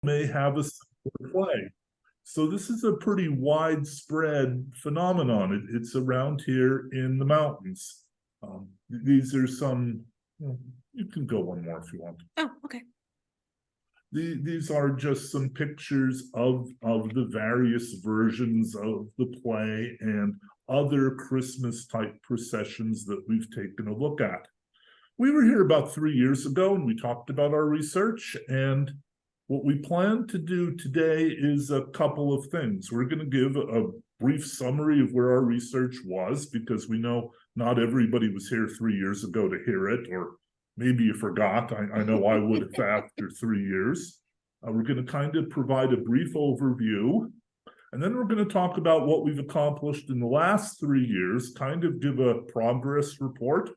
may have a similar play. So this is a pretty widespread phenomenon. It's around here in the mountains. These are some, you can go one more if you want. Oh, okay. These are just some pictures of the various versions of the play and other Christmas type processions that we've taken a look at. We were here about 3 years ago and we talked about our research, and what we plan to do today is a couple of things. We're going to give a brief summary of where our research was, because we know not everybody was here 3 years ago to hear it, or maybe you forgot. I know I would have after 3 years. We're going to kind of provide a brief overview, and then we're going to talk about what we've accomplished in the last 3 years, kind of give a progress report.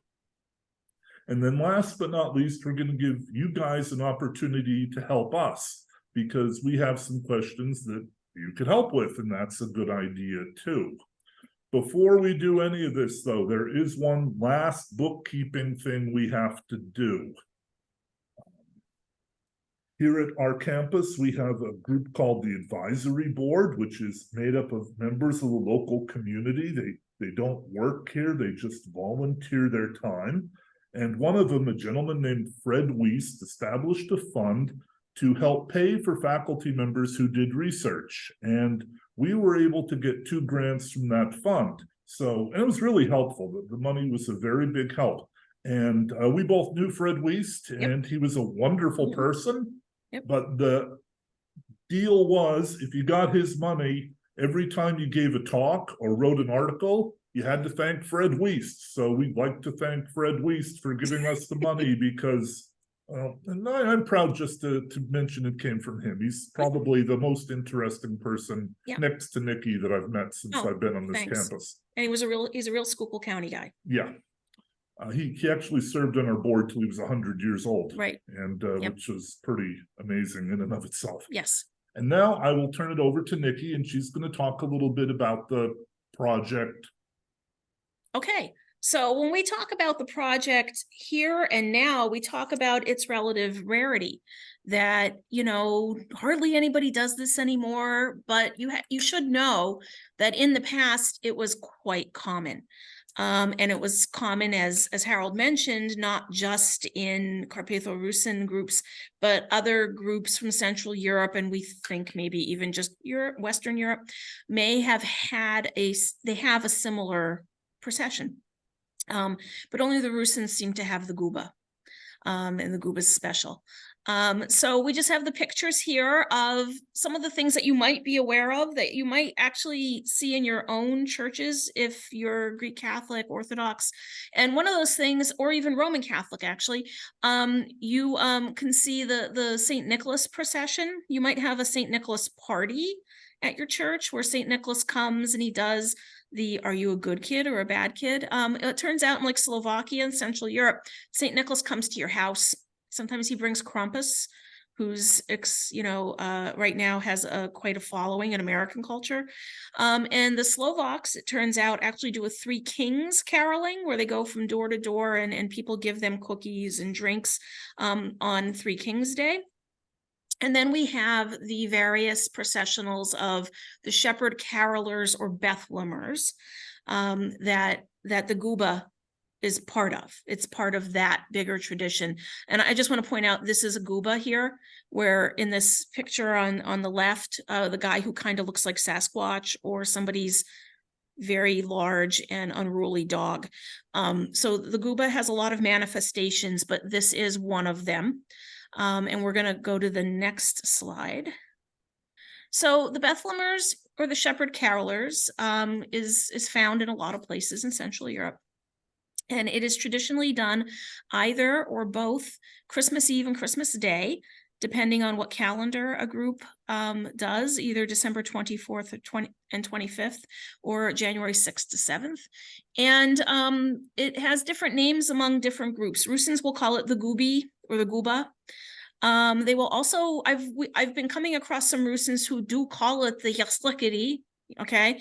And then last but not least, we're going to give you guys an opportunity to help us, because we have some questions that you could help with, and that's a good idea too. Before we do any of this, though, there is one last bookkeeping thing we have to do. Here at our campus, we have a group called the Advisory Board, which is made up of members of the local community. They don't work here, they just volunteer their time. And one of them, a gentleman named Fred Wiest, established a fund to help pay for faculty members who did research. And we were able to get 2 grants from that fund. So, and it was really helpful. The money was a very big help. And we both knew Fred Wiest, and he was a wonderful person. But the deal was, if you got his money, every time you gave a talk or wrote an article, you had to thank Fred Wiest. So we'd like to thank Fred Wiest for giving us the money, because, and I'm proud just to mention it came from him. He's probably the most interesting person next to Nikki that I've met since I've been on this campus. And he's a real Schuylkill County guy. Yeah. He actually served on our board till he was 100 years old. Right. And which was pretty amazing in and of itself. Yes. And now I will turn it over to Nikki, and she's going to talk a little bit about the project. Okay, so when we talk about the project here and now, we talk about its relative rarity, that, you know, hardly anybody does this anymore, but you should know that in the past it was quite common. And it was common, as Harold mentioned, not just in Carpatho-Rusyn groups, but other groups from Central Europe, and we think maybe even just Western Europe may have had they have a similar procession, but only the Rusyns seem to have the Guba, and the Guba is special. So we just have the pictures here of some of the things that you might be aware of, that you might actually see in your own churches if you're Greek Catholic, Orthodox, and one of those things, or even Roman Catholic actually, you can see the St. Nicholas procession. You might have a St. Nicholas party at your church where St. Nicholas comes and he does are you a good kid or a bad kid? It turns out in like Slovakia and Central Europe, St. Nicholas comes to your house. Sometimes he brings Krampus, who's, right now has quite a following in American culture. And the Slovaks, it turns out, actually do a 3 Kings caroling, where they go from door to door and people give them cookies and drinks on 3 Kings Day. And then we have the various processionals of the shepherd carolers or Bethlehemers that the Guba is part of. It's part of that bigger tradition. And I just want to point out, this is a Guba here, where in this picture on the left, the guy who kind of looks like Sasquatch or somebody's very large and unruly dog. So the Guba has a lot of manifestations, but this is one of them. And we're going to go to the next slide. So the Bethlehemers, or the shepherd carolers, is found in a lot of places in Central Europe. And it is traditionally done either or both Christmas Eve and Christmas Day, depending on what calendar a group does, either December 24th and 25th, or January 6th to 7th. And it has different names among different groups. Rusyns will call it the Gubi or the Guba. They will also, I've been coming across some Rusyns who do call it the Yaslikity, okay?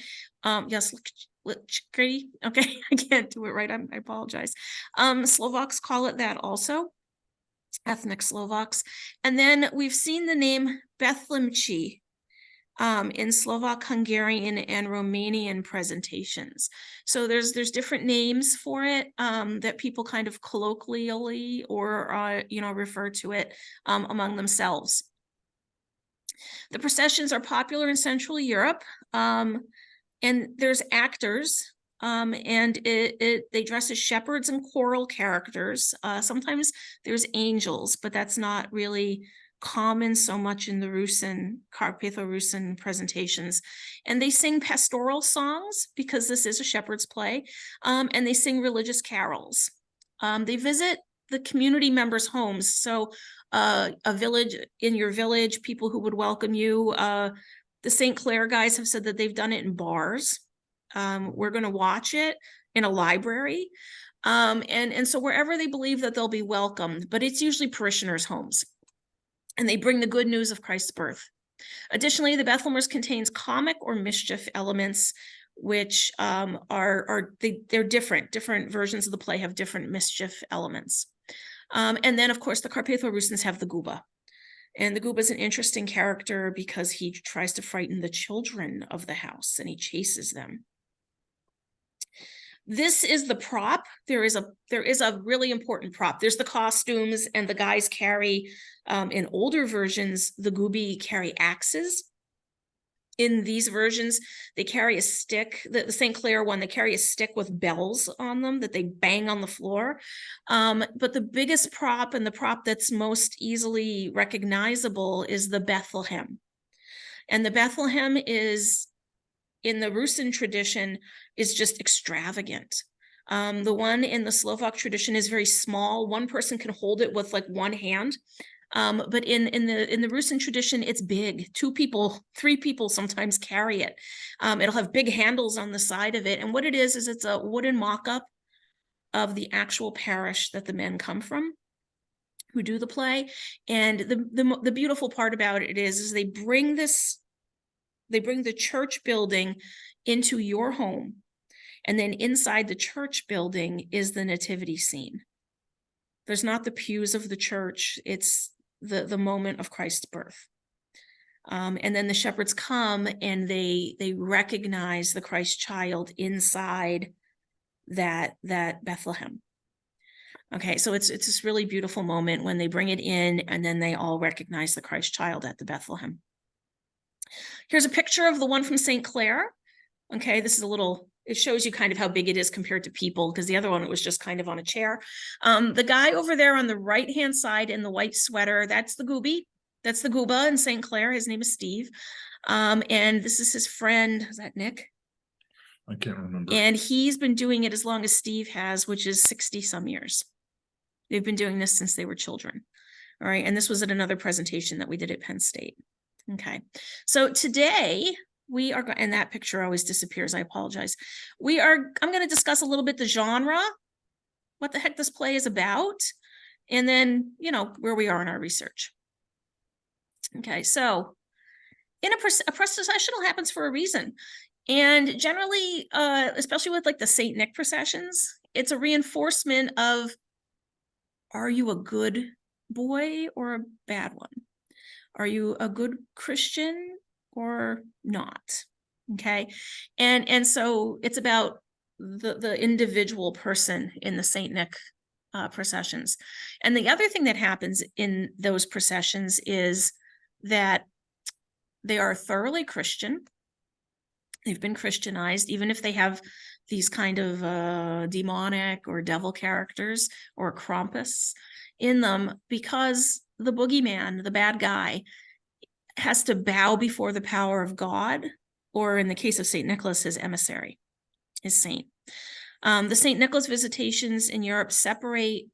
Okay, I can't do it right, I apologize. Slovaks call it that also, ethnic Slovaks. And then we've seen the name Bethlemchi in Slovak, Hungarian, and Romanian presentations. So there's different names for it that people kind of colloquially or refer to it among themselves. The processions are popular in Central Europe, and there's actors, and they dress as shepherds and choral characters. Sometimes there's angels, but that's not really common so much in the Carpatho-Rusyn presentations. And they sing pastoral songs because this is a shepherd's play, and they sing religious carols. They visit the community members' homes. So a village, in your village, people who would welcome you. The St. Clair guys have said that they've done it in bars. We're going to watch it in a library. And so wherever they believe that they'll be welcomed, but it's usually parishioners' homes. And they bring the good news of Christ's birth. Additionally, the Bethlehemers contains comic or mischief elements, which they're different. Different versions of the play have different mischief elements. And then, of course, the Carpatho-Rusyns have the Guba. And the Guba is an interesting character because he tries to frighten the children of the house and he chases them. This is the prop. There is a really important prop. There's the costumes, and the guys carry, in older versions, the Gubi carry axes. In these versions, they carry a stick. The St. Clair one, they carry a stick with bells on them that they bang on the floor. But the biggest prop, and the prop that's most easily recognizable, is the Bethlehem. And the Bethlehem is, in the Rusyn tradition, is just extravagant. The one in the Slovak tradition is very small. One person can hold it with like one hand. But in the Rusyn tradition, it's big. 2 people, 3 people sometimes carry it. It'll have big handles on the side of it. And what it is it's a wooden mock-up of the actual parish that the men come from who do the play. And the beautiful part about it is they bring the church building into your home. And then inside the church building is the nativity scene. There's not the pews of the church. It's the moment of Christ's birth. And then the shepherds come and they recognize the Christ child inside that Bethlehem. Okay, so it's this really beautiful moment when they bring it in and then they all recognize the Christ child at the Bethlehem. Here's a picture of the one from St. Clair. Okay, this is it shows you kind of how big it is compared to people, because the other one was just kind of on a chair. The guy over there on the right-hand side in the white sweater, that's the Gubi. That's the Guba in St. Clair. His name is Steve. And this is his friend. Is that Nick? I can't remember. And he's been doing it as long as Steve has, which is 60 some years. They've been doing this since they were children. All right. And this was at another presentation that we did at Penn State. Okay. So today we are, and that picture always disappears. I apologize. I'm going to discuss a little bit the genre, what the heck this play is about, and then, where we are in our research. Okay. So a processional happens for a reason. And generally, especially with like the Saint Nick processions, it's a reinforcement of, are you a good boy or a bad one? Are you a good Christian or not? Okay. And so it's about the individual person in the Saint Nick processions. And the other thing that happens in those processions is that they are thoroughly Christian. They've been Christianized, even if they have these kind of demonic or devil characters or Krampus in them, because the boogeyman, the bad guy, has to bow before the power of God, or in the case of St. Nicholas, his emissary, his saint. The St. Nicholas visitations in Europe separate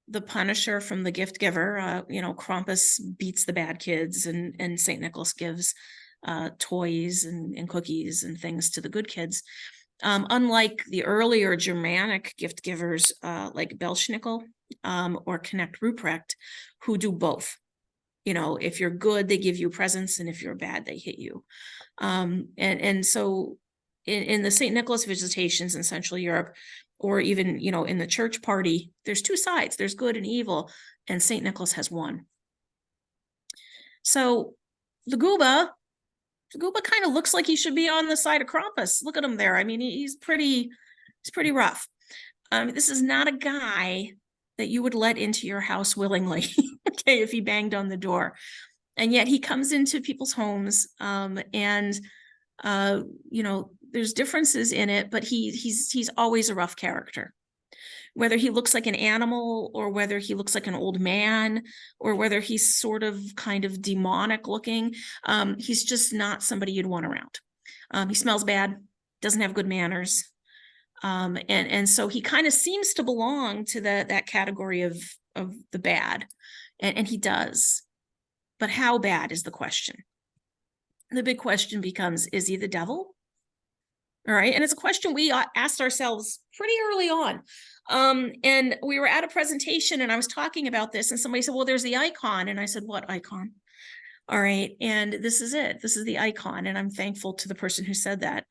the punisher from the gift giver. Krampus beats the bad kids, and St. Nicholas gives toys and cookies and things to the good kids. Unlike the earlier Germanic gift givers like Belschnickel or Knecht Ruprecht, who do both. If you're good, they give you presents, and if you're bad, they hit you. And so in the St. Nicholas visitations in Central Europe, or even, in the church party, there's 2 sides. There's good and evil, and St. Nicholas has one. So the Guba kind of looks like he should be on the side of Krampus. Look at him there. I mean, he's pretty rough. This is not a guy that you would let into your house willingly, okay, if he banged on the door. And yet he comes into people's homes, and you know, there's differences in it, but he's always a rough character. Whether he looks like an animal, or whether he looks like an old man, or whether he's sort of kind of demonic looking, he's just not somebody you'd want around. He smells bad, doesn't have good manners. And so he kind of seems to belong to that category of the bad, and he does. But how bad is the question? The big question becomes, is he the devil? All right, and it's a question we asked ourselves pretty early on. And we were at a presentation, and I was talking about this, and somebody said, well, there's the icon. And I said, what icon? All right, and this is it. This is the icon, and I'm thankful to the person who said that.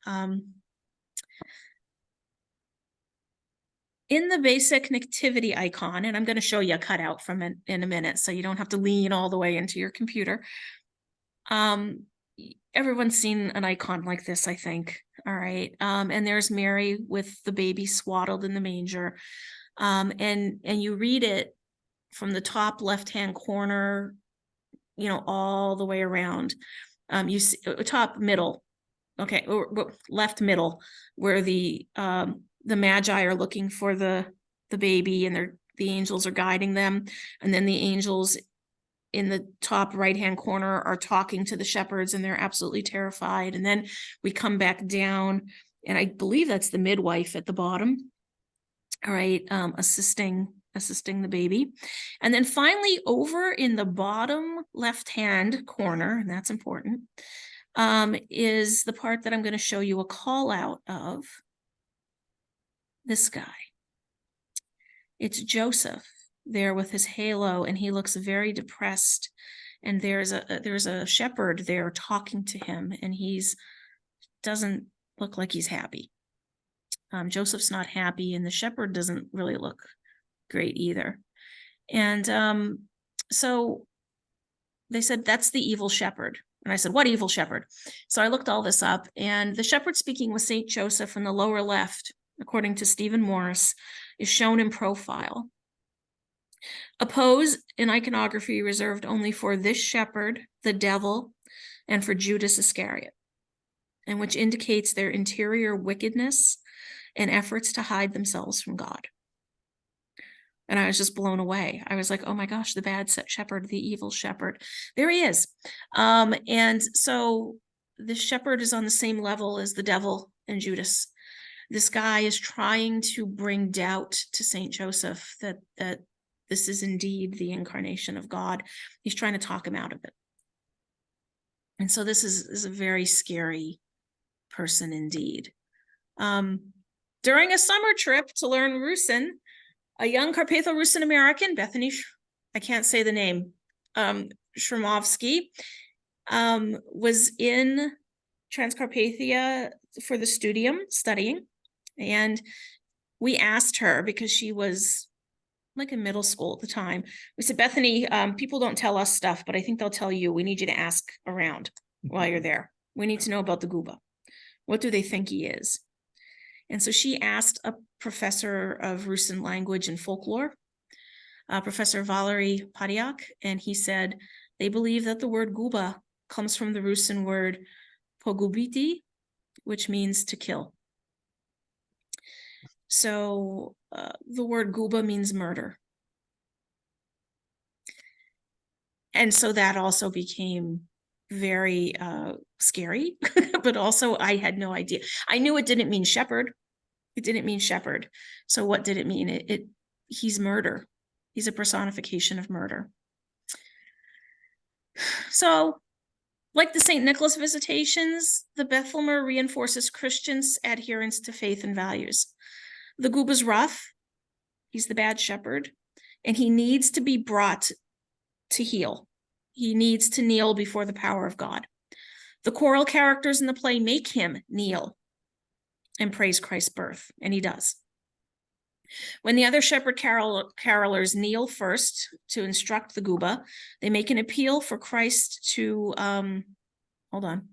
In the basic nativity icon, and I'm going to show you a cutout from it in a minute, so you don't have to lean all the way into your computer. Everyone's seen an icon like this, I think. All right. And there's Mary with the baby swaddled in the manger. And you read it from the top left-hand corner, you know, all the way around. You see top middle, okay, or left middle, where the Magi are looking for the baby, and the angels are guiding them, and then the angels in the top right-hand corner are talking to the shepherds, and they're absolutely terrified. And then we come back down, and I believe that's the midwife at the bottom. All right, assisting the baby. And then finally, over in the bottom left-hand corner, and that's important, is the part that I'm going to show you a call out of. This guy. It's Joseph there with his halo, and he looks very depressed, and there's a shepherd there talking to him, and doesn't look like he's happy. Joseph's not happy, and the shepherd doesn't really look great either. And so they said, that's the evil shepherd. And I said, what evil shepherd? So I looked all this up, and the shepherd speaking with Saint Joseph in the lower left, according to Stephen Morris, is shown in profile. A pose in iconography reserved only for this shepherd, the devil, and for Judas Iscariot, and which indicates their interior wickedness and efforts to hide themselves from God. And I was just blown away. I was like, oh my gosh, the bad shepherd, the evil shepherd. There he is. And so the shepherd is on the same level as the devil and Judas. This guy is trying to bring doubt to Saint Joseph that this is indeed the incarnation of God. He's trying to talk him out of it. And so this is a very scary person indeed. During a summer trip to learn Rusyn, a young Carpatho-Rusyn American, Bethany, I can't say the name, Shramovsky, was in Transcarpathia for the studium studying. And we asked her, because she was like in middle school at the time, we said, Bethany, people don't tell us stuff, but I think they'll tell you. We need you to ask around while you're there. We need to know about the Guba. What do they think he is? And so she asked a professor of Rusyn language and folklore, Professor Valery Padiak, and he said, they believe that the word Guba comes from the Rusyn word pogubiti, which means to kill. So the word Guba means murder. And so that also became very scary, but also I had no idea. I knew it didn't mean shepherd. It didn't mean shepherd. So what did it mean? He's murder. He's a personification of murder. So like the St. Nicholas visitations, the Bethlehem reinforces Christians' adherence to faith and values. The Guba's rough. He's the bad shepherd, and he needs to be brought to heel. He needs to kneel before the power of God. The choral characters in the play make him kneel and praise Christ's birth, and he does. When the other shepherd carolers kneel first to instruct the Guba, they make an appeal for Christ to, hold on,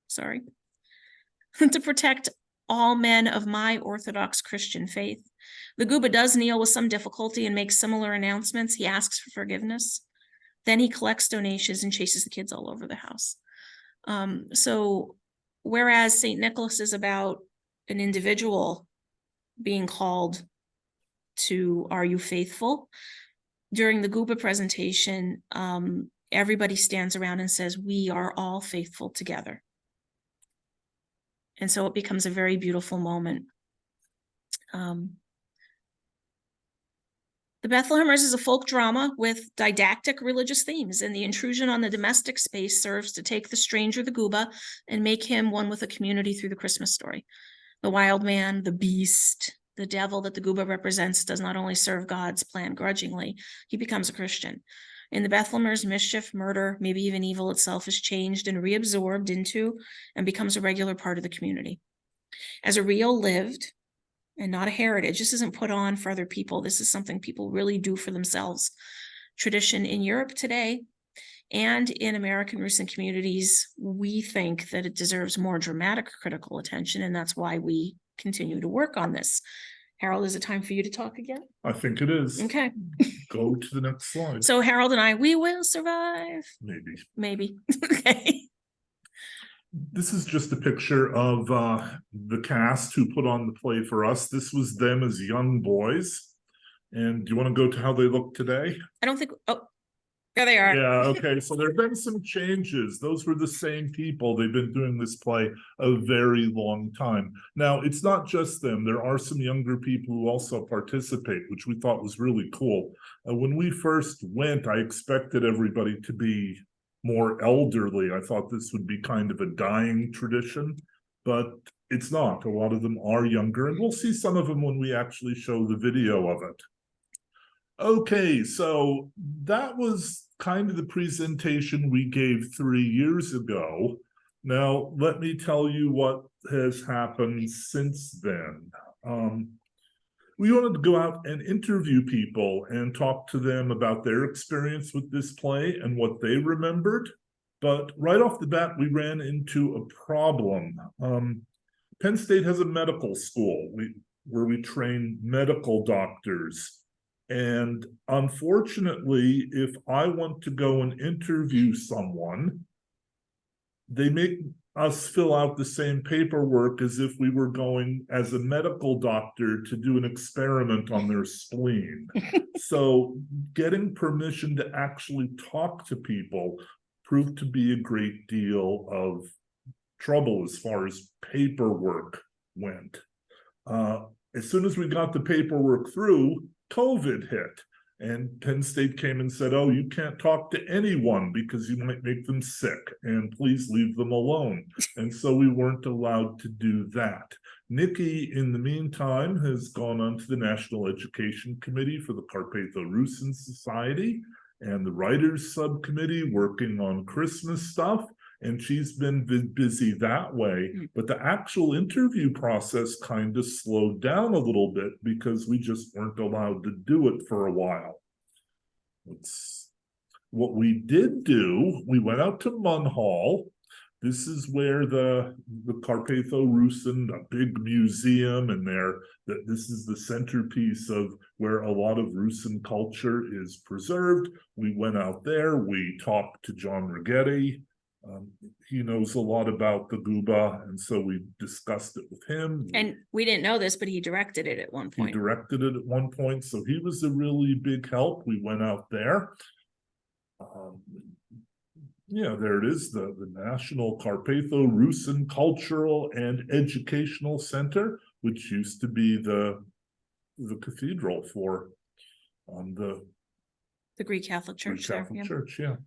sorry, to protect all men of my Orthodox Christian faith. The Guba does kneel with some difficulty and makes similar announcements. He asks for forgiveness. Then he collects donations and chases the kids all over the house. So whereas St. Nicholas is about an individual being called to, are you faithful? During the Guba presentation, everybody stands around and says, we are all faithful together. And so it becomes a very beautiful moment. The Bethlehemers is a folk drama with didactic religious themes, and the intrusion on the domestic space serves to take the stranger, the Guba, and make him one with the community through the Christmas story. The wild man, the beast, the devil that the Guba represents does not only serve God's plan grudgingly, he becomes a Christian. In the Bethlehemers, mischief, murder, maybe even evil itself is changed and reabsorbed into and becomes a regular part of the community. As a real lived and not a heritage, this isn't put on for other people. This is something people really do for themselves. Tradition in Europe today and in American Rusyn communities, we think that it deserves more dramatic critical attention, and that's why we continue to work on this. Harold, is it time for you to talk again? I think it is. Okay. Go to the next slide. So Harold and I, we will survive. Maybe. Maybe. Okay. This is just a picture of the cast who put on the play for us. This was them as young boys. And do you want to go to how they look today? I don't think, oh, there they are. Yeah, okay. So there have been some changes. Those were the same people. They've been doing this play a very long time. Now, it's not just them. There are some younger people who also participate, which we thought was really cool. When we first went, I expected everybody to be more elderly. I thought this would be kind of a dying tradition, but it's not. A lot of them are younger, and we'll see some of them when we actually show the video of it. Okay, so that was kind of the presentation we gave 3 years ago. Now, let me tell you what has happened since then. We wanted to go out and interview people and talk to them about their experience with this play and what they remembered. But right off the bat, we ran into a problem. Penn State has a medical school where we train medical doctors. And unfortunately, if I want to go and interview someone, they make us fill out the same paperwork as if we were going as a medical doctor to do an experiment on their spleen. So getting permission to actually talk to people proved to be a great deal of trouble as far as paperwork went. As soon as we got the paperwork through, COVID hit. And Penn State came and said, oh, you can't talk to anyone because you might make them sick, and please leave them alone. And so we weren't allowed to do that. Nikki, in the meantime, has gone on to the National Education Committee for the Carpatho-Rusyn Society and the Writers Subcommittee working on Christmas stuff. And she's been busy that way. But the actual interview process kind of slowed down a little bit because we just weren't allowed to do it for a while. What we did do, we went out to Munn Hall. This is where the Carpatho-Rusyn, a big museum, and this is the centerpiece of where a lot of Rusyn culture is preserved. We went out there, we talked to John Righetti. He knows a lot about the Guba, and so we discussed it with him. And we didn't know this, but he directed it at one point. He directed it at one point, so he was a really big help. We went out there. Yeah, there it is, the National Carpatho-Rusyn Cultural and Educational Center, which used to be the cathedral for the Greek Catholic Church. Greek Catholic Church, yeah.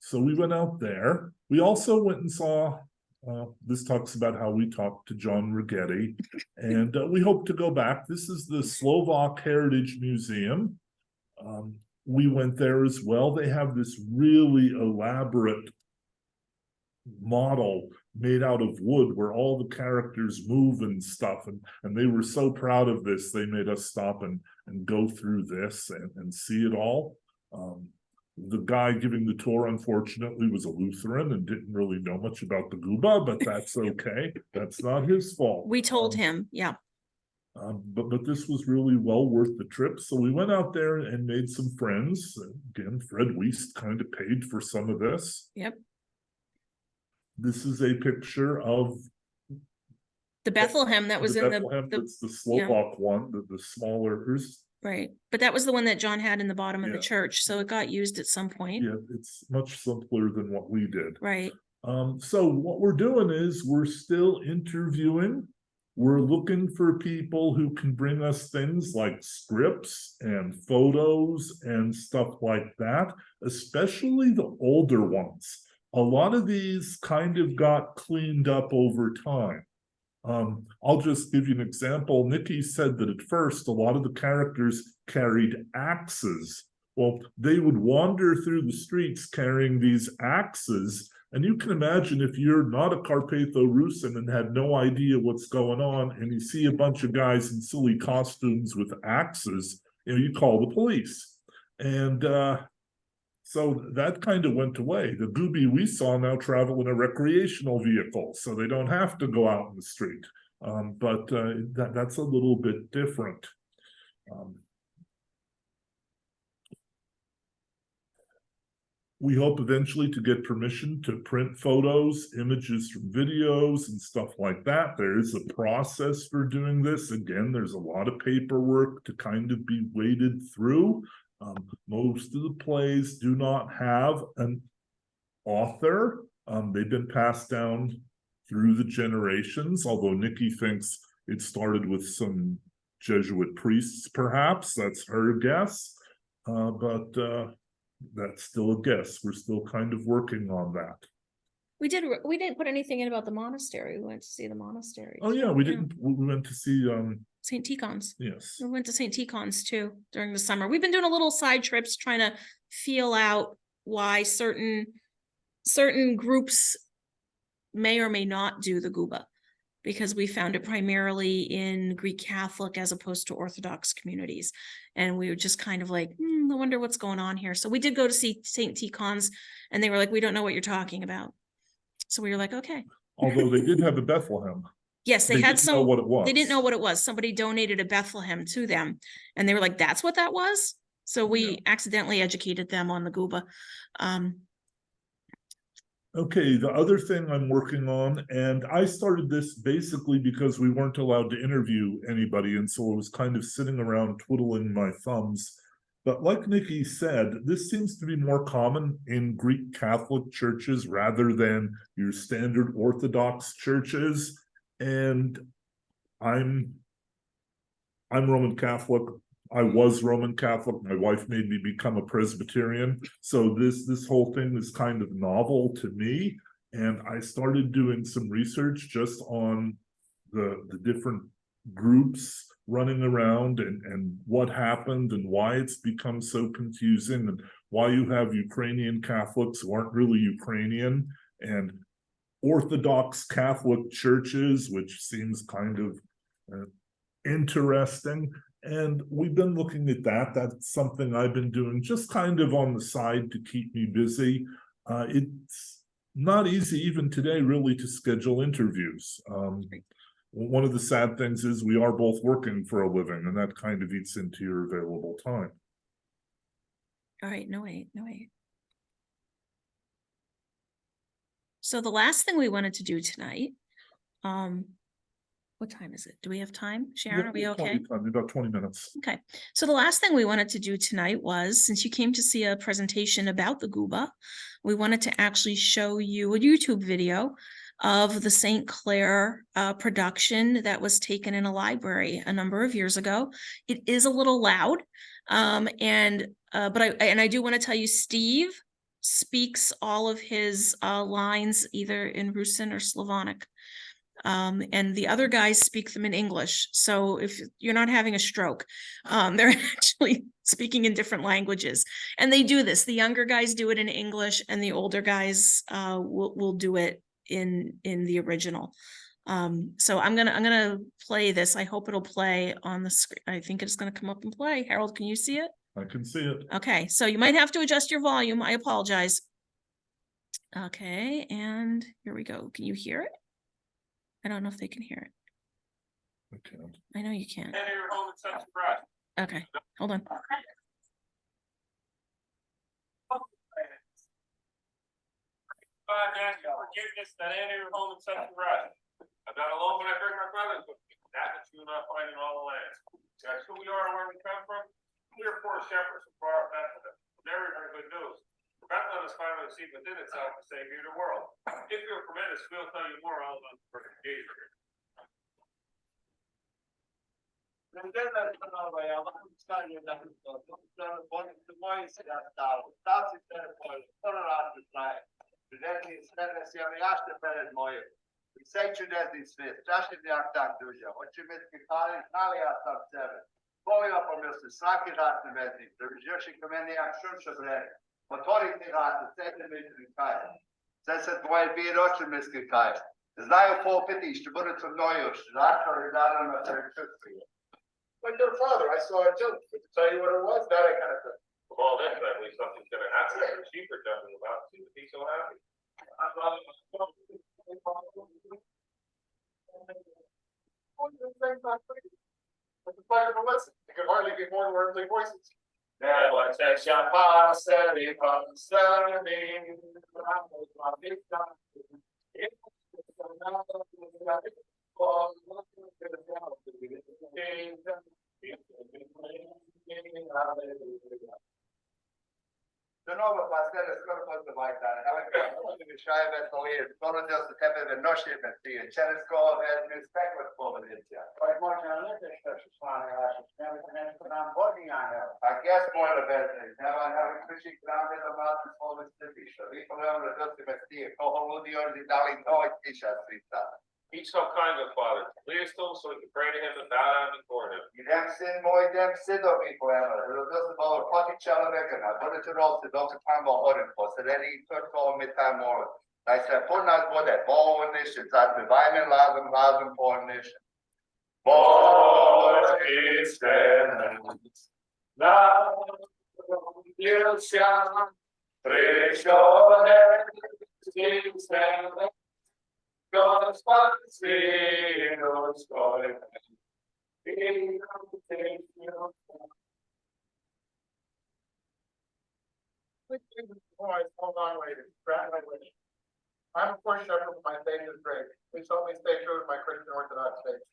So we went out there. We also went and saw, this talks about how we talked to John Righetti, and we hope to go back. This is the Slovak Heritage Museum. We went there as well. They have this really elaborate model made out of wood where all the characters move and stuff, and they were so proud of this, they made us stop and go through this and see it all. The guy giving the tour, unfortunately, was a Lutheran and didn't really know much about the Guba, but that's okay. That's not his fault. We told him, yeah. But this was really well worth the trip. So we went out there and made some friends. Again, Fred Wiest kind of paid for some of this. Yep. This is a picture of the Bethlehem that was in Bethlehem. That's the Slovak one, the smaller. Right, but that was the one that John had in the bottom of the church, so it got used at some point. Yeah, it's much simpler than what we did. Right. So what we're doing is we're still interviewing. We're looking for people who can bring us things like scripts and photos and stuff like that, especially the older ones. A lot of these kind of got cleaned up over time. I'll just give you an example. Nikki said that at first, a lot of the characters carried axes. Well, they would wander through the streets carrying these axes. And you can imagine if you're not a Carpatho-Rusyn and had no idea what's going on, and you see a bunch of guys in silly costumes with axes, you call the police. And so that kind of went away. The Gubi we saw now travel in a recreational vehicle, so they don't have to go out in the street. But that's a little bit different. We hope eventually to get permission to print photos, images from videos, and stuff like that. There is a process for doing this. Again, there's a lot of paperwork to kind of be waded through. Most of the plays do not have an author. They've been passed down through the generations, although Nikki thinks it started with some Jesuit priests, perhaps. That's her guess. But that's still a guess. We're still kind of working on that. We didn't put anything in about the monastery. We went to see the monastery. Oh yeah, we didn't. We went to see St. Tikhon's. Yes. We went to St. Tikhon's too during the summer. We've been doing a little side trips trying to feel out why certain groups may or may not do the Guba, because we found it primarily in Greek Catholic as opposed to Orthodox communities. And we were just kind of like, I wonder what's going on here. So we did go to see St. Tikhon's, and they were like, we don't know what you're talking about. So we were like, okay. Although they did have a Bethlehem. Yes, they had didn't know what it was. They didn't know what it was. Somebody donated a Bethlehem to them, and they were like, that's what that was? So we accidentally educated them on the Guba. Okay, the other thing I'm working on, and I started this basically because we weren't allowed to interview anybody, and so I was kind of sitting around twiddling my thumbs. But like Nikki said, this seems to be more common in Greek Catholic churches rather than your standard Orthodox churches. And I'm Roman Catholic. I was Roman Catholic. My wife made me become a Presbyterian. So this whole thing is kind of novel to me. And I started doing some research just on the different groups running around and what happened and why it's become so confusing and why you have Ukrainian Catholics who aren't really Ukrainian and Orthodox Catholic churches, which seems kind of interesting. And we've been looking at that. That's something I've been doing just kind of on the side to keep me busy. It's not easy even today really to schedule interviews. One of the sad things is we are both working for a living, and that kind of eats into your available time. All right, no wait. So the last thing we wanted to do tonight, what time is it? Do we have time? Sharon, are we okay? About 20 minutes. Okay. So the last thing we wanted to do tonight was, since you came to see a presentation about the Guba, we wanted to actually show you a YouTube video of the St. Clair production that was taken in a library a number of years ago. It is a little loud, but I do want to tell you, Steve speaks all of his lines either in Rusyn or Slavonic. And the other guys speak them in English. So if you're not having a stroke, they're actually speaking in different languages. And they do this. The younger guys do it in English, and the older guys will do it in the original. So I'm gonna play this. I hope it'll play on the screen. I think it's gonna come up and play. Harold, can you see it? I can see it. Okay, so you might have to adjust your volume. I apologize. Okay, and here we go. Can you hear it? I don't know if they can hear it. I can't. I know you can't. And your home and such surprise. Okay, hold on. Ask for forgiveness that enter your home and such surprise. I'm not alone when I bring my brothers with me. That which you will not find in all the lands. That's who we are and where we come from. We are poor shepherds from far off Bethlehem. Never heard good news. Bethlehem is finally seen within itself the Savior of the world. If you'll permit us, we'll tell you more all about the birth of Jesus. Znaju popiti što bude to nojo, što zakon naravno Like their father, I saw it too. But to tell you what it was, that I kind of said, well, then I believe something's gonna happen. And she for jumping about seems to be so happy. It's a pleasure to listen. It could hardly be more worldly voices. De nuovo pastel skoro posle vajtane, ali mi šajbe to je, skoro da se tebe ve noše metije, čeresko ve speklet povedeća. Pa je možda lete što su slane vaše, ne nešto nam bodi ane. A guess more the better. Now I have a kriši grande da mate svole stepiša. Vi pogledam da se metije, koho ludi ordi dali noj tiša svita. He's so kind of Father. Lead us to him so we can pray to him and bow down before him. Idem sin moj, idem sidovi poema. Da se malo poti čeloveka, na bude tu rolce, dok se tamo odem, posedeni i to mi tam molim. Daj se punat bude, bolnišen, zato vajmen lazom bolnišen. Bolništen, na Ilsja, prišone, stinsten, God spasi nos kore. Hold on, wait. I'm a poor shepherd, my faith is great. Please help me stay true to my Christian Orthodox faith.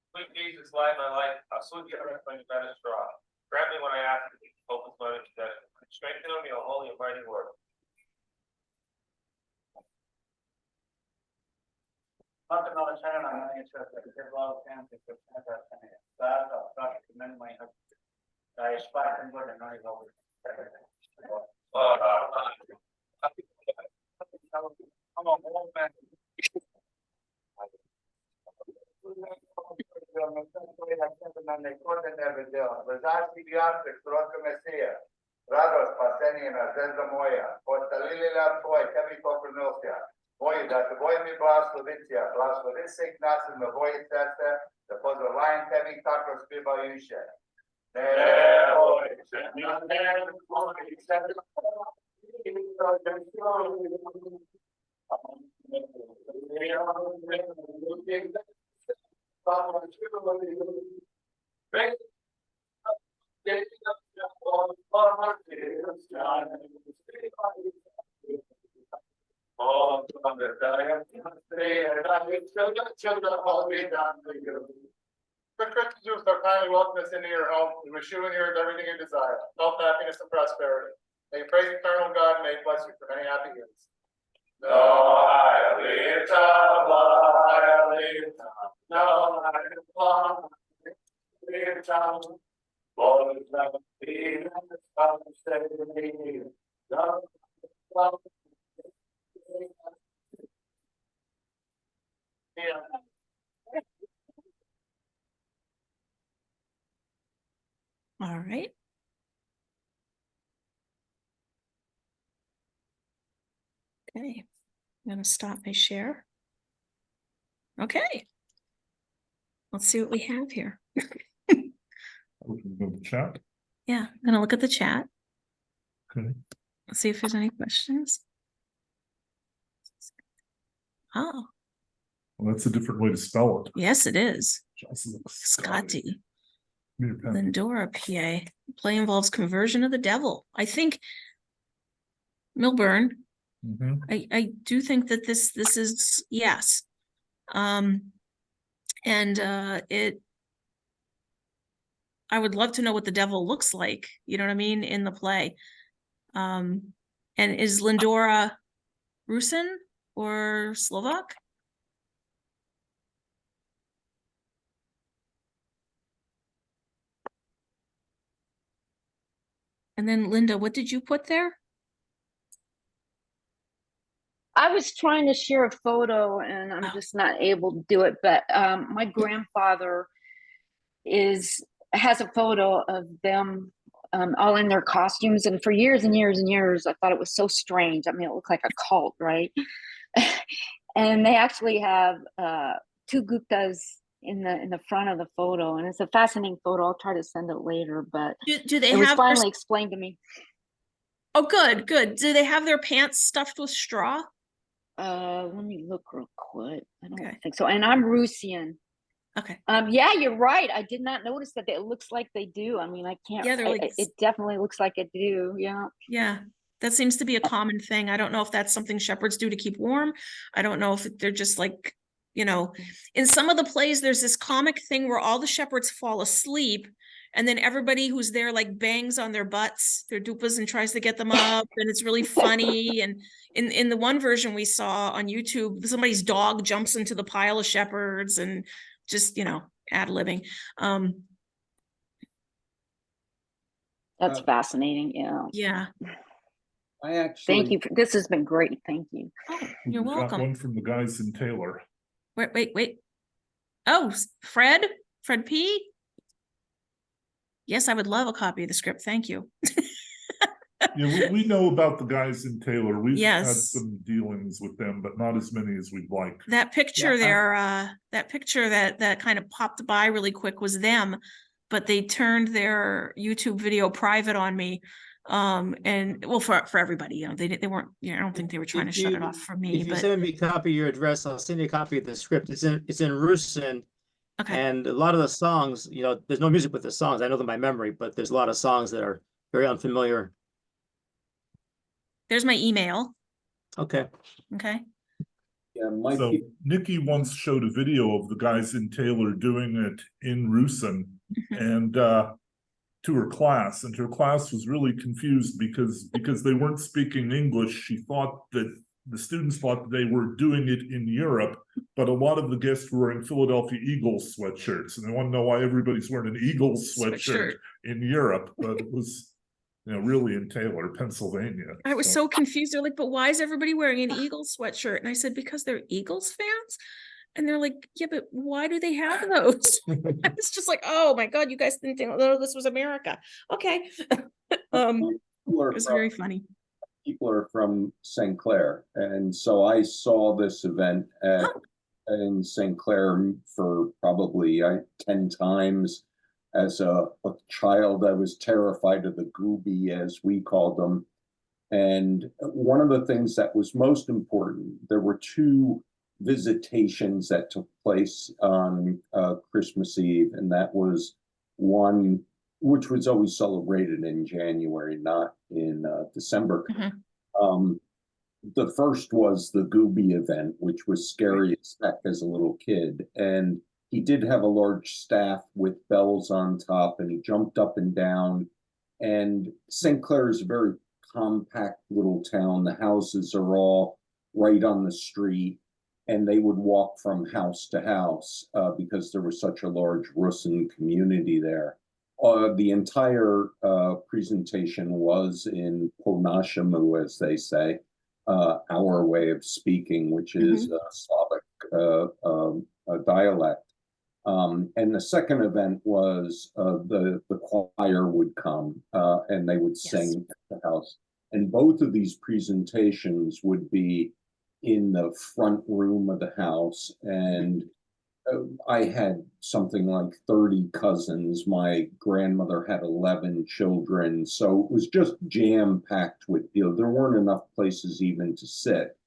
Sweet Jesus, light my life. I'll soon get rid of my better straw. Grant me when I ask you, hope is my possession. Strengthen me, O holy and mighty word. Nothing on the channel, I'm going to check that. There's a lot of fans that could have that. That's a product, and then my I spot and good and not over. I'm a whole man. Radost spasenje zvezda moja, postalili nam tvoj, tebi poklonilся. Moji, da te boj mi blagoslovicija, blagoslovi se ih nas na boji srce, da pozdravljam tebi tako spivajuće. Ne boj se, ne boj se, Good Christian Jews are kindly welcome us into your home. We wish you and yours everything you desire, health, happiness, and prosperity. May you praise eternal God and may he bless you for many happy years. All right. Okay, I'm gonna stop my share. Okay. Let's see what we have here. Open the chat. Yeah, I'm gonna look at the chat. Okay. Let's see if there's any questions. Oh, Well, that's a different way to spell it. yes, it is. Just looks Scotty. Give me your pen. Lindora, PA. Play involves conversion of the devil. I think Milburn, Mhm. I do think that this is, yes. And I would love to know what the devil looks like, you know what I mean, in the play. And is Lindora Rusyn or Slovak? And then Linda, what did you put there? I was trying to share a photo and I'm Oh. just not able to do it, but my grandfather has a photo of them all in their costumes, and for years and years and years I thought it was so strange. I mean, it looked like a cult, right? And they actually have two Guptas in the front of the photo, and it's a fascinating photo. I'll try to send it later, but Do they it was have finally explained to me. Oh, good. Do they have their pants stuffed with straw? Let me look real quick. I don't Okay. think so. And I'm Rusian. Okay. Yeah, you're right. I did not notice that. It looks like they do. I mean, I can't. Yeah, they're like it definitely looks like it do. Yeah. Yeah, that seems to be a common thing. I don't know if that's something shepherds do to keep warm. I don't know if they're just like, you know, in some of the plays, there's this comic thing where all the shepherds fall asleep and then everybody who's there like bangs on their butts, their dupas, and tries to get them up. And it's really funny. And in the one version we saw on YouTube, somebody's dog jumps into the pile of shepherds and just, you know, ad-libbing. That's fascinating. Yeah. Yeah. I actually. Thank you. This has been great. Thank you. Oh, you're We got welcome. one from the guys in Taylor. Wait. Oh, Fred P. Yes, I would love a copy of the script. Thank you. Yeah, we know about the guys in Taylor. We've had Yes. some dealings with them, but not as many as we'd like. That picture Yeah, there, that picture that kind of popped by really quick was them, but they turned their YouTube video private on me. And well, for everybody, you know, they weren't, you know, I don't think they were trying to shut it off for me, If you but send me a copy of your address, I'll send you a copy of the script. It's in Rusyn, okay. and a lot of the songs, you know, there's no music with the songs. I know them by memory, but there's a lot of songs that are very unfamiliar. There's my email. Okay. Okay. Yeah, So Nikki once showed a video of the guys in Taylor doing it in Rusyn and to her class, and her class was really confused because they weren't speaking English. She thought that the students thought that they were doing it in Europe, but a lot of the guests were wearing Philadelphia Eagles sweatshirts, and they want to know why everybody's wearing an Eagles sweatshirt in Europe, but it was, you know, really in Taylor, Pennsylvania. I was so confused. They're like, but why is everybody wearing an Eagles sweatshirt? And I said, because they're Eagles fans. And they're like, yeah, but why do they have those? I was just like, oh my God, you guys didn't think, oh, this was America. Okay. It was very funny. People are from St. Clair, and so I saw this event in St. Clair for probably 10 times. As a child, I was terrified of the Guba, as we called them. And one of the things that was most important, there were two visitations that took place on Christmas Eve, and that was one which was always celebrated in January, not in December. The first was the Guba event, which was scary as heck as a little kid. And he did have a large staff with bells on top, and he jumped up and down. And St. Clair is a very compact little town. The houses are all right on the street, and they would walk from house to house because there was such a large Rusyn community there. The entire presentation was in Po-Nashimu, as they say, our way of speaking, which is Slavic dialect. And the second event was the choir would come and they would sing at the house. And both of these presentations would be in the front room of the house. And I had something like 30 cousins. My grandmother had 11 children. So it was just jam-packed with people. There weren't enough places even to sit.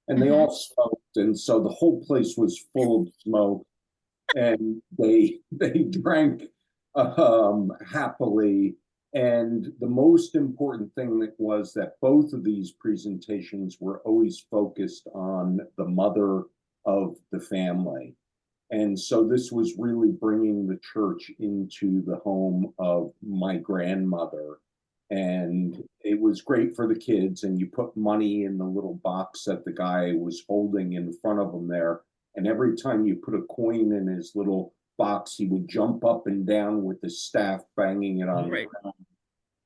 And they all smoked. And so the whole place was full of smoke. And they drank happily. And the most important thing that was that both of these presentations were always focused on the mother of the family. And so this was really bringing the church into the home of my grandmother. And it was great for the kids. And you put money in the little box that the guy was holding in front of them there. And every time you put a coin in his little box, he would jump up and down with the staff, banging it on the ground.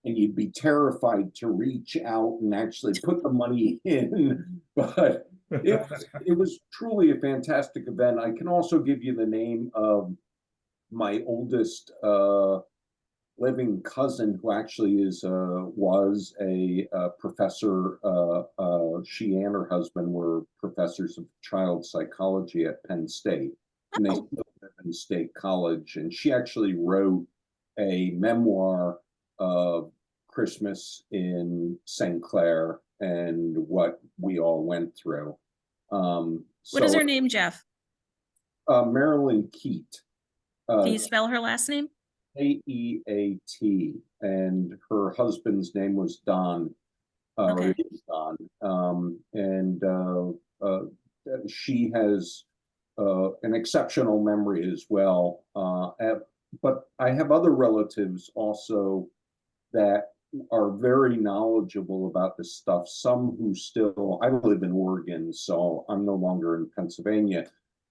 And you'd be terrified to reach out and actually put the money in. But it was truly a fantastic event. I can also give you the name of my oldest living cousin, who actually was a professor. She and her husband were professors of child psychology at Penn State, and they still live in State College. And she actually wrote a memoir of Christmas in St. Clair and what we all went through. What is her name, Jeff? Marilyn Keat. Can you spell her last name? Keat, and her husband's name was Don. Or is Don. She has an exceptional memory as well. But I have other relatives also that are very knowledgeable about this stuff. Some who still, I live in Oregon, so I'm no longer in Pennsylvania,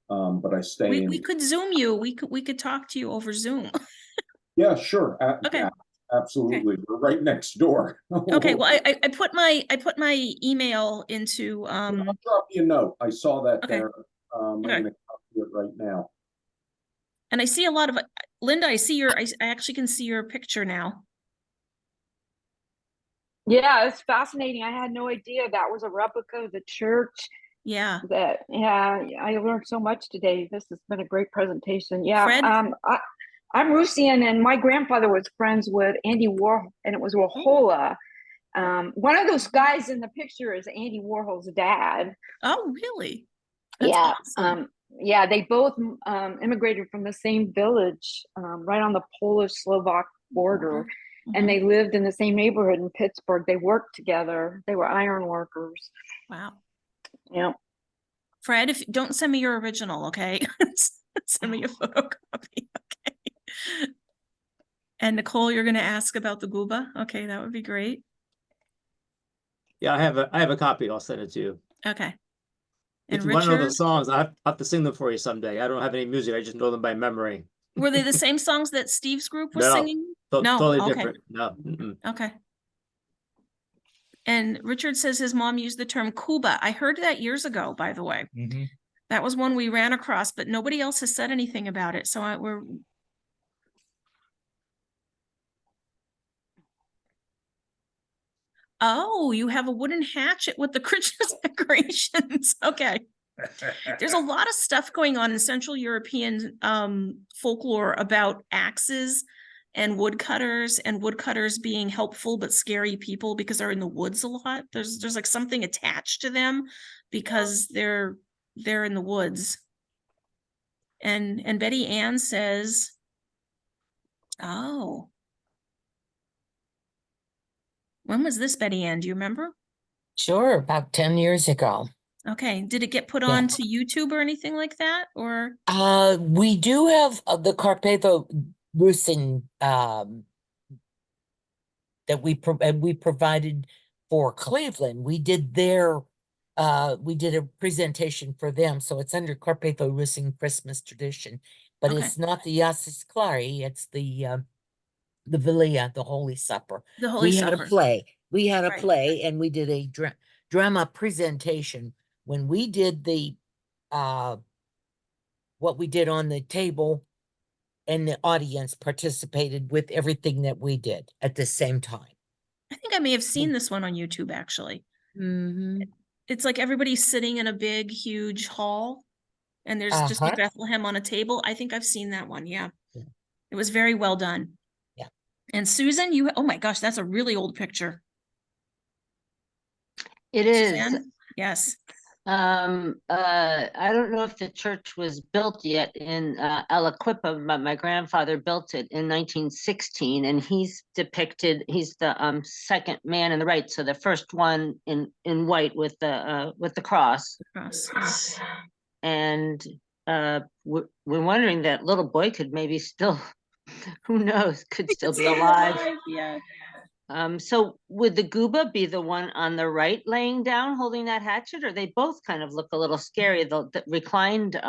but I stay in. We could Zoom you. We could talk to you over Zoom. Yeah, sure. Okay. Absolutely. Okay. We're right next door. Okay. Well, I put my email into I'll drop you a note. I saw that there. I'm okay. gonna copy it right now. And I see a lot of Linda, I actually can see your picture now. Yeah, it's fascinating. I had no idea that was a replica of the church. Yeah. I learned so much today. This has been a great presentation. Yeah. Fred? I'm Rusyn, and my grandfather was friends with Andy Warhol, and it was Warhola. One of those guys in the picture is Andy Warhol's dad. Oh, really? That's yeah. awesome. Yeah, they both immigrated from the same village, right on the Polish-Slovak border. And they lived in the same neighborhood in Pittsburgh. They worked together. They were iron workers. Wow. Yeah. Fred, don't send me your original, okay? Send me a photocopy, okay? And Nicole, you're going to ask about the Guba? Okay, that would be great. Yeah, I have a copy. I'll send it to you. Okay. If you want to know the songs, I have to sing them for you someday. I don't have any music. I just know them by memory. Were they the same songs that Steve's group was singing? No, totally okay. different. No. Okay. And Richard says his mom used the term Kuba. I heard that years ago, by the way. That was one we ran across, but nobody else has said anything about it. So we're... Oh, you have a wooden hatchet with the Christmas decorations. Okay. There's a lot of stuff going on in Central European folklore about axes and woodcutters being helpful but scary people because they're in the woods a lot. There's like something attached to them because they're in the woods. And Betty Ann says, oh. When was this, Betty Ann? Do you remember? Sure, about 10 years ago. Okay. Did it get put on to YouTube or anything like that? Or we do have the Carpatho-Rusyn that we provided for Cleveland. We did a presentation for them, so it's under Carpatho-Rusyn Christmas tradition, but it's not the Yassis Clary, it's the Vilia, the Holy Supper. The Holy Supper. We had a play, and we did a drama presentation. When we did the what we did on the table, and the audience participated with everything that we did at the same time. I think I may have seen this one on YouTube, actually. Mm-hmm. It's like everybody's sitting in a big, huge hall, and there's just a Uh-huh. Bethlehem on a table. I think I've seen that one. Yeah. Yeah. It was very well done. Yeah. And Susan, oh my gosh, that's a really old picture. It is. Suzanne? Yes. I don't know if the church was built yet in Aliquippa, but my grandfather built it in 1916, and he's depicted. He's the second man in the right, so the first one in white with the cross. Cross. And we're wondering that little boy could maybe still, who knows, could still be alive. Yeah. So would the Guba be the one on the right laying down holding that hatchet, or they both kind of look a little scary, the reclined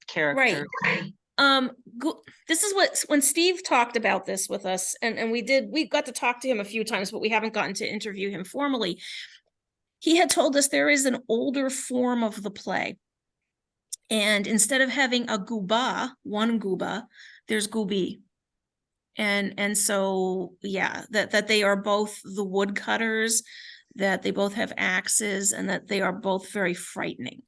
character? Right. This is when Steve talked about this with us, and we got to talk to him a few times, but we haven't gotten to interview him formally. He had told us there is an older form of the play. And instead of having a Guba, one Guba, there's Gubi. And so, yeah, that they are both the woodcutters, that they both have axes, and that they are both very frightening.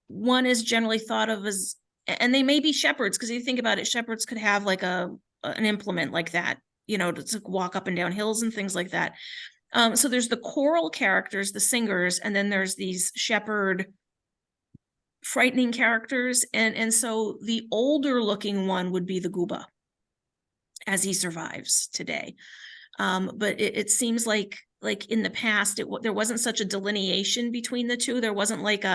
One is generally thought of as, and they may be shepherds, because if you think about it, shepherds could have like an implement like that, to walk up and down hills and things like that. So there's the choral characters, the singers, and then there's these shepherd frightening characters. And so the older looking one would be the Guba, as he survives today. But it seems like in the past, there wasn't such a delineation between the two. There wasn't like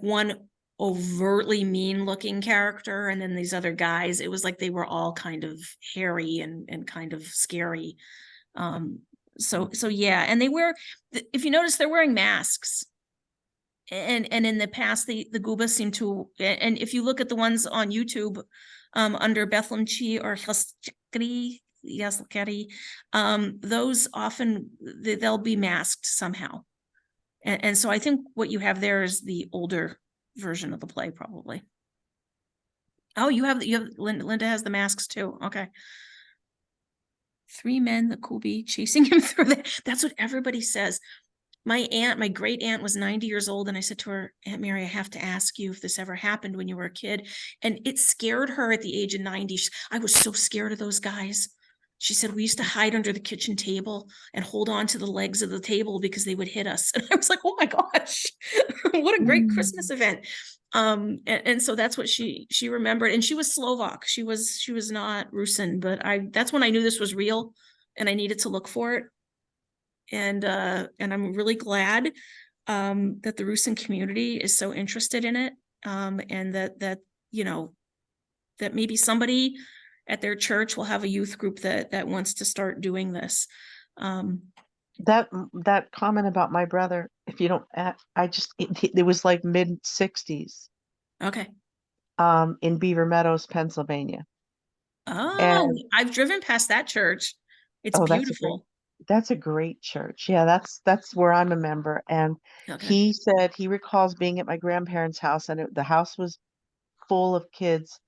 one overtly mean looking character and then these other guys. It was like they were all kind of hairy and kind of scary. So yeah, and if you notice, they're wearing masks. And in the past, the Guba seem to, and if you look at the ones on YouTube, under Bethlehem Chi or Yaskari, those often they'll be masked somehow. And so I think what you have there is the older version of the play, probably. Oh, you have Linda has the masks too. Okay. 3 men, the Kubi chasing him through that's what everybody says. My great aunt was 90 years old, and I said to her, Aunt Mary, I have to ask you if this ever happened when you were a kid. And it scared her at the age of 90. I was so scared of those guys. She said, we used to hide under the kitchen table and hold on to the legs of the table because they would hit us. And I was like, oh my gosh, what a great Christmas event. And so that's what she remembered. And she was Slovak. She was not Rusyn, but that's when I knew this was real and I needed to look for it. And I'm really glad that the Rusyn community is so interested in it, and that maybe somebody at their church will have a youth group that wants to start doing this. That comment about my brother, if you don't, it was like mid-60s. Okay. In Beaver Meadows, Pennsylvania. Oh, And- I've driven past that church. It's beautiful. That's a great church. Yeah, that's where I'm a member. And Okay. he said he recalls being at my grandparents' house, and the house was full of kids.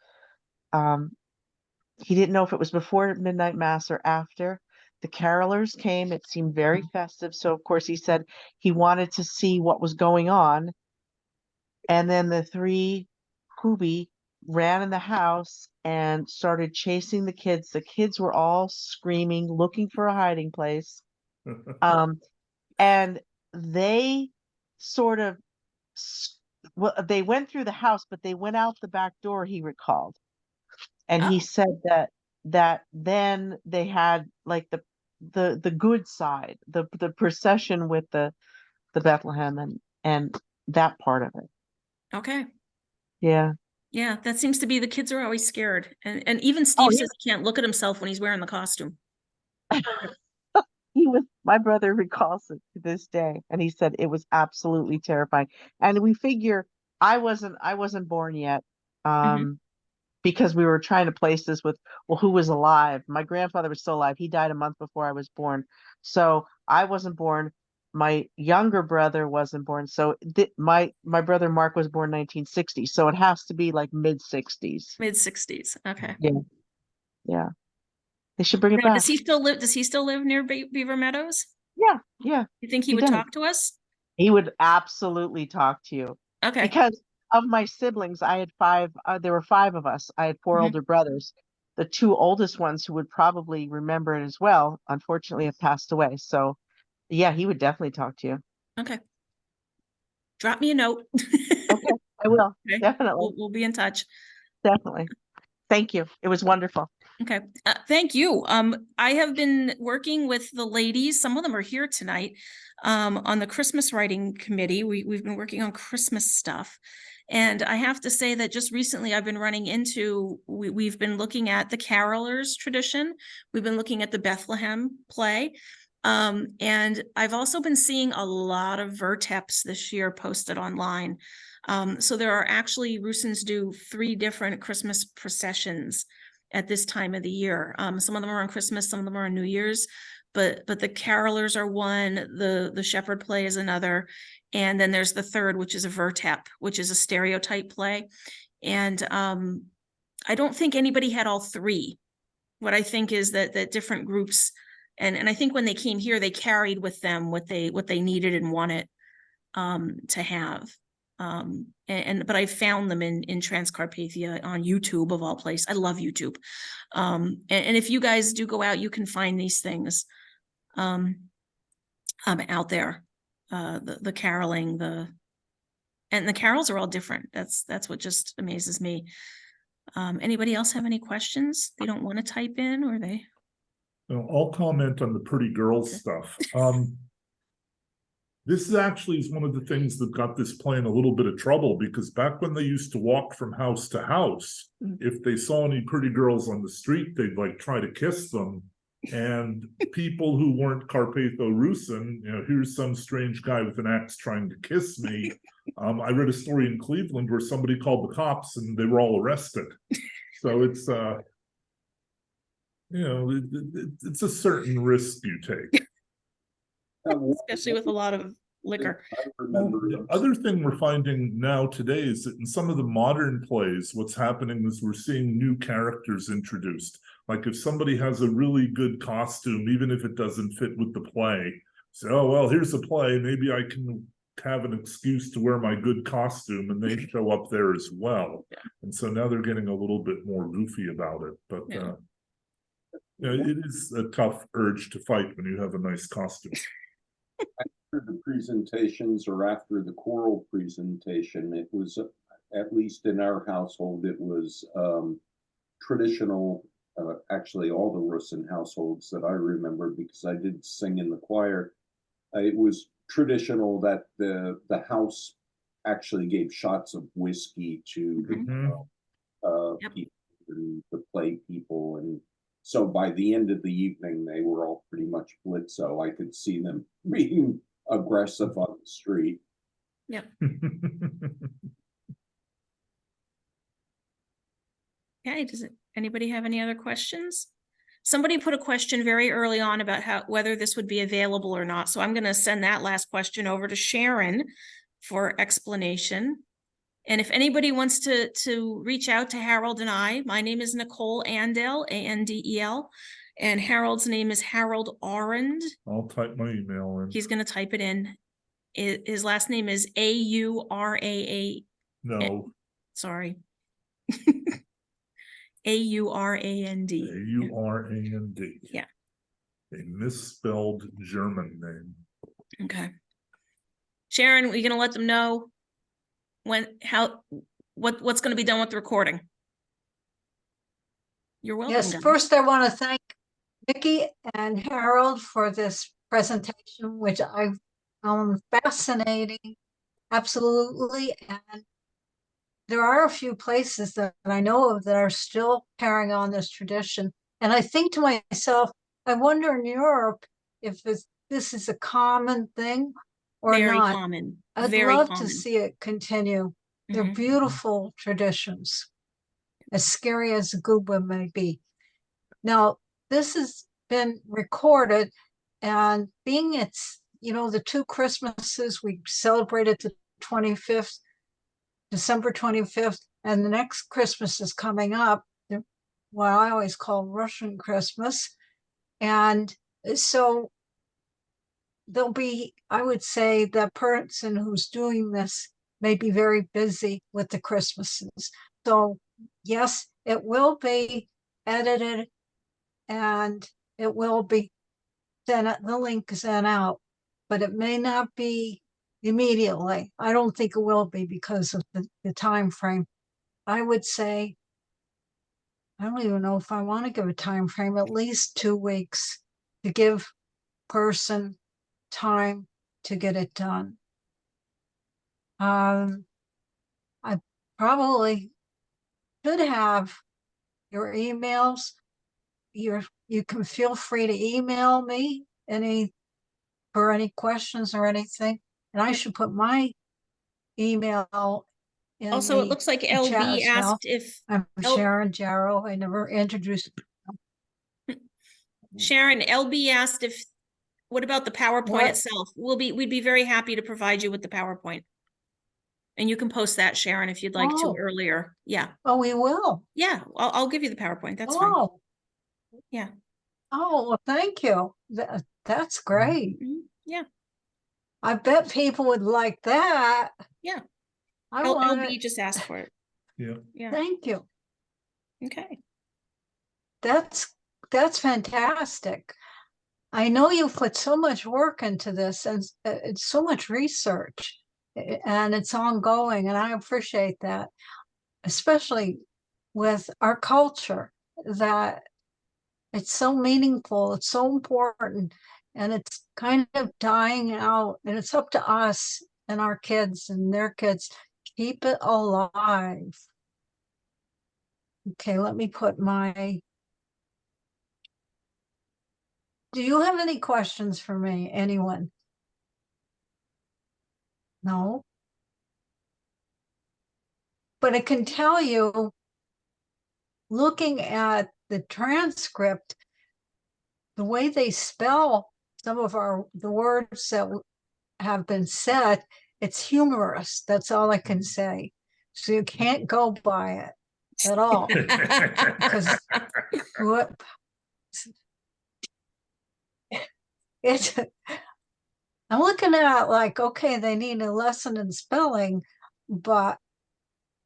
He didn't know if it was before midnight mass or after. The carolers came. It seemed very festive. So of course he said he wanted to see what was going on. And then the 3 Kubi ran in the house and started chasing the kids. The kids were all screaming, looking for a hiding place. And they sort of, they went through the house, but they went out the back door, he recalled. And he said that then they had like the good side, the procession with the Bethlehem and that part of it. Okay. Yeah. Yeah, that seems to be, the kids are always scared. And even Steve says he can't look at himself when he's wearing the costume. My brother recalls it to this day, and he said it was absolutely terrifying. And we figure I wasn't born yet, because we were trying to place this with, well, who was alive? My grandfather was still alive. He died a month before I was born, so I wasn't born. my younger brother wasn't born. So my brother Mark was born 1960. So it has to be like mid-60s. Mid-60s. Okay. Yeah. Yeah. They should bring it Now, back. does he still live near Beaver Meadows? Yeah. Yeah. You think he He would does. talk to us? He would absolutely talk to you. Okay. Because of my siblings, I had five, there were five of us. I had four Mhm. older brothers. The two oldest ones who would probably remember it as well, unfortunately have passed away. So yeah, he would definitely talk to you. Okay. Drop me a note. Okay, I will. Okay. Definitely. We'll be in touch. Definitely. Thank you. It was wonderful. Okay, thank you. I have been working with the ladies, some of them are here tonight, on the Christmas writing committee. We've been working on Christmas stuff. And I have to say that just recently I've been running into, we've been looking at the carolers tradition. We've been looking at the Bethlehem play. And I've also been seeing a lot of verteps this year posted online. So there are actually, Rusyns do 3 different Christmas processions at this time of the year. Some of them are on Christmas, some of them are on New Year's, but the carolers are one, the shepherd play is another, and then there's the third, which is a vertep, which is a stereotype play. And I don't think anybody had all 3. What I think is that different groups, and I think when they came here, they carried with them what they needed and wanted to have. But I found them in Transcarpathia on YouTube of all places. I love YouTube. And if you guys do go out, you can find these things out there. The caroling, and the carols are all different. That's what just amazes me. Anybody else have any questions? They don't want to type in, or they? No, I'll comment on the pretty girls stuff. This is actually one of the things that got this play in a little bit of trouble, because back when they used to walk from house to house, if they saw any pretty girls on the street, they'd like try to kiss them. And people who weren't Carpatho-Rusyn, here's some strange guy with an axe trying to kiss me. I read a story in Cleveland where somebody called the cops and they were all arrested. So it's it's a certain risk you take. Especially with a lot of liquor. I remember The other thing we're finding now today is that in some of the modern plays, what's happening is we're seeing new characters introduced. Like if somebody has a really good costume, even if it doesn't fit with the play, say, oh, well, here's a play, maybe I can have an excuse to wear my good costume, and they show up there as well. Yeah. And so now they're getting a little bit more goofy about it. But Yeah. it is a tough urge to fight when you have a nice costume. After the presentations or after the choral presentation, it was, at least in our household, it was traditional. Actually, all the Rusyn households that I remember, because I did sing in the choir, it was traditional that the house actually gave shots of whiskey to the Yep. people and the play people, and so by the end of the evening, they were all pretty much blitzo. I could see them being aggressive on the street. Yep. Okay, anybody have any other questions? Somebody put a question very early on about whether this would be available or not. So I'm going to send that last question over to Sharon for explanation. And if anybody wants to reach out to Harold and I, my name is Nicole Andel, Andel, and Harold's name is Harold Aurand. I'll type my email in. He's going to type it in. His last name is A-U-R-A-A. No. Sorry. A-U-R-A-N-D. A-U-R-A-N-D. Yeah. A misspelled German name. Okay. Sharon, are you gonna let them know what's gonna be done with the recording? You're welcome. Yes, guys. first I want to thank Nikki and Harold for this presentation, which I found fascinating, absolutely. And there are a few places that I know of that are still carrying on this tradition. And I think to myself, I wonder in Europe if this is a common thing or Very not. common. I'd Very love common. to see it continue. They're Mhm. beautiful traditions, as scary as Guba may be. Now, this has been recorded, and being it's the two Christmases, we celebrated the 25th, December 25th, and the next Christmas is coming up, what I always call Russian Christmas. And so there'll be, I would say, the person who's doing this may be very busy with the Christmases. So yes, it will be edited and it will be the link sent out, but it may not be immediately. I don't think it will be because of the time frame. I would say, I don't even know if I want to give a time frame, at least 2 weeks to give person time to get it done. I probably should have your emails. You can feel free to email me for any questions or anything. And I should put my email in Also, it the looks like chat LB as well. asked if I'm Sharon Jarrow. I never introduced. Sharon, LB asked if, what about the PowerPoint What? itself? We'd be very happy to provide you with the PowerPoint. And you can post that, Sharon, if you'd like to Oh. earlier. Yeah. Oh, we will. Yeah, I'll give you the PowerPoint. That's fine. Oh. Yeah. Oh, well, thank you. That's great. Mhm. Yeah. I bet people would like that. Yeah. I want LB it. just asked for it. Yeah. Yeah. Thank you. Okay. That's fantastic. I know you put so much work into this and it's so much research and it's ongoing, and I appreciate that, especially with our culture, that it's so meaningful, it's so important, and it's kind of dying out, and it's up to us and our kids and their kids to keep it alive. Okay, let me put my. Do you have any questions for me, anyone? No? But I can tell you, looking at the transcript, the way they spell some of the words that have been said, it's humorous. That's all I can say. So you can't go by it at all. Because what it's, I'm looking at like, okay, they need a lesson in spelling, but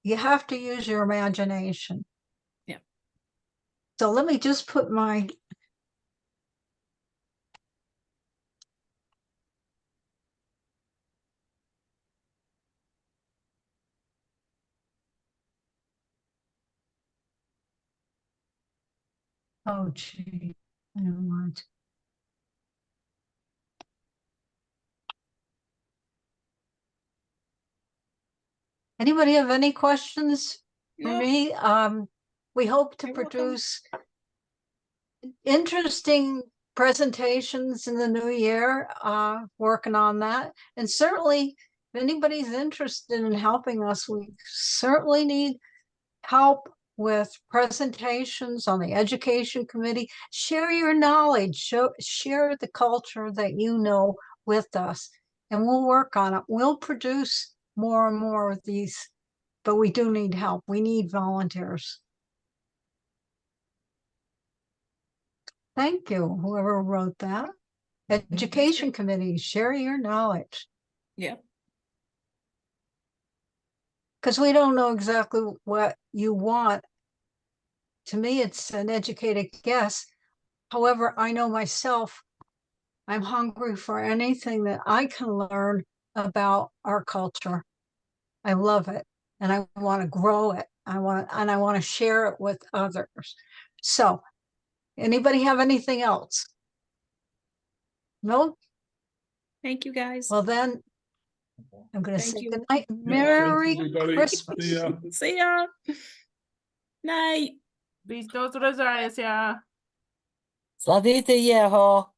you have to use your imagination. Yeah. So let me just put my. Oh, gee, I don't want. Anybody have any questions for No. me? We hope to You're welcome. produce interesting presentations in the new year, working on that. And certainly, if anybody's interested in helping us, we certainly need help with presentations on the education committee. Share your knowledge, share the culture that you know with us, and we'll work on it. We'll produce more and more of these, but we do need help. We need volunteers. Thank you, whoever wrote that. Education committee, share your knowledge. Yeah. Because we don't know exactly what you want. To me, it's an educated guess. However, I know myself, I'm hungry for anything that I can learn about our culture. I love it, and I want to grow it. I want to share it with others. So, anybody have anything else? No? Thank you, guys. Well, then I'm going to Thank say you. good night. Thanks, Merry everybody. Christmas. See ya. See ya. Night. Beijos, Rosália. Slavite Jeho.